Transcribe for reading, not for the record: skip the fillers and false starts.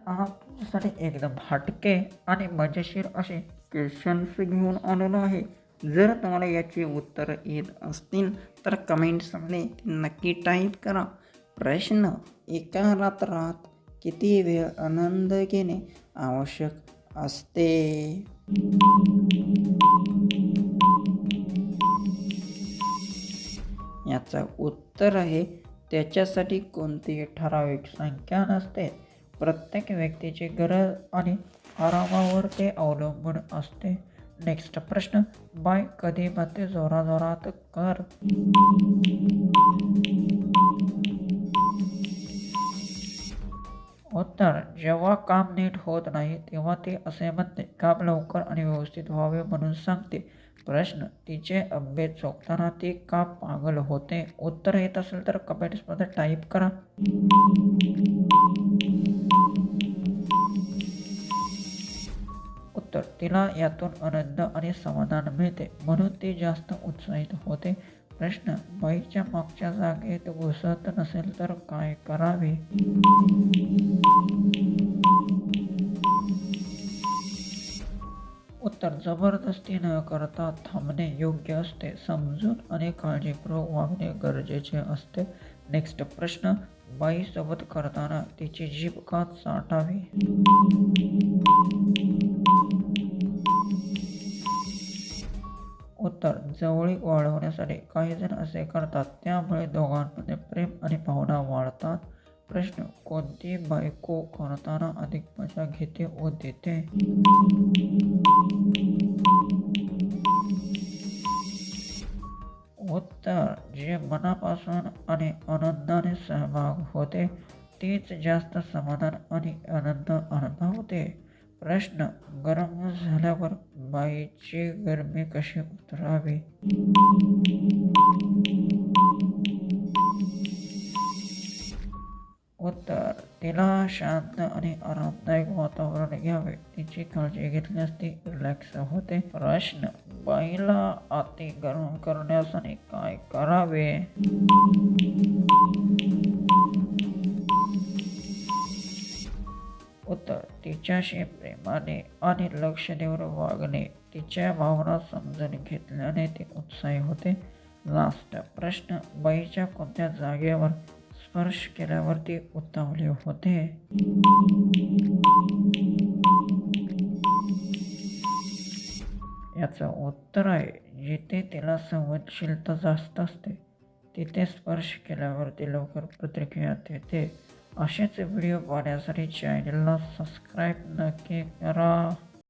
आज तुमच्यासाठी एकदम हटके आणि मजेशीर असे क्वेश्चन्स घेऊन आलेलो आहे. जर तुम्हाला याची उत्तरं येत असतील तर कमेंट्समध्ये नक्की टाईप करा. प्रश्न: एका रात्रात किती वेळ आनंद घेणे आवश्यक असते? याचं उत्तर आहे त्याच्यासाठी कोणतीही ठराविक संख्या नसते. प्रत्येक व्यक्तीची गरज आणि आरामावर ते अवलंबून असते. नेक्स्ट प्रश्न: बाय कधी म्हणते जोराजोरात कर? उत्तर: जेव्हा काम नीट होत नाही तेव्हा ती असे म्हणते. काम लवकर आणि व्यवस्थित व्हावे म्हणून सांगते. प्रश्न: तिचे आंबे चोखताना ती का पागल होते? उत्तर येत असेल तर कमेंट्समध्ये टाईप करा. उत्तर: तिला यातून आनंद आणि समाधान मिळते म्हणून ती जास्त उत्साहित होते. प्रश्न: बाईच्या मागच्या जागेत घुसत नसेल तर काय करावे? उत्तर: जबरदस्ती न करता थांबणे योग्य असते. समजून आणि काळजीपूर्वक वागणे गरजेचे असते. नेक्स्ट प्रश्न: बाईसोबत करताना तिची जीभ का चाटावी? उत्तर: जवळीक वाढवण्यासाठी काही जण असे करतात, त्यामुळे दोघांमध्ये प्रेम आणि भावना वाढतात. प्रश्न: कोणती बायको करताना अधिक मजा घेते व देते? उत्तर: जे मनापासून आणि आनंदाने सहभाग होते तीच जास्त समाधान आणि आनंद अनुभवते. प्रश्न: गरम झाल्यावर बाईची गरमी कशी उतरावी? उत्तर: तिला शांत आणि आरामदायक वातावरण घ्यावे. तिची काळजी घेतल्यास ती रिलॅक्स होते. प्रश्न: बाईला अति गरम करण्यासाठी काय करावे? उत्तर: तिच्याशी प्रेमाने आणि लक्ष देऊन वागणे. तिच्या भावना समजून घेतल्याने ती उत्साही होते. लास्ट प्रश्न: बाईच्या कोणत्या जागेवर स्पर्श केल्यावर ती उतावली होते? याचं उत्तर आहे जिथे तिला संवेदनशीलता जास्त असते तिथे स्पर्श केल्यावर ती लवकर प्रतिक्रिया देते. असेच व्हिडिओ पाहण्यासाठी चॅनलला सबस्क्राईब नक्की करा.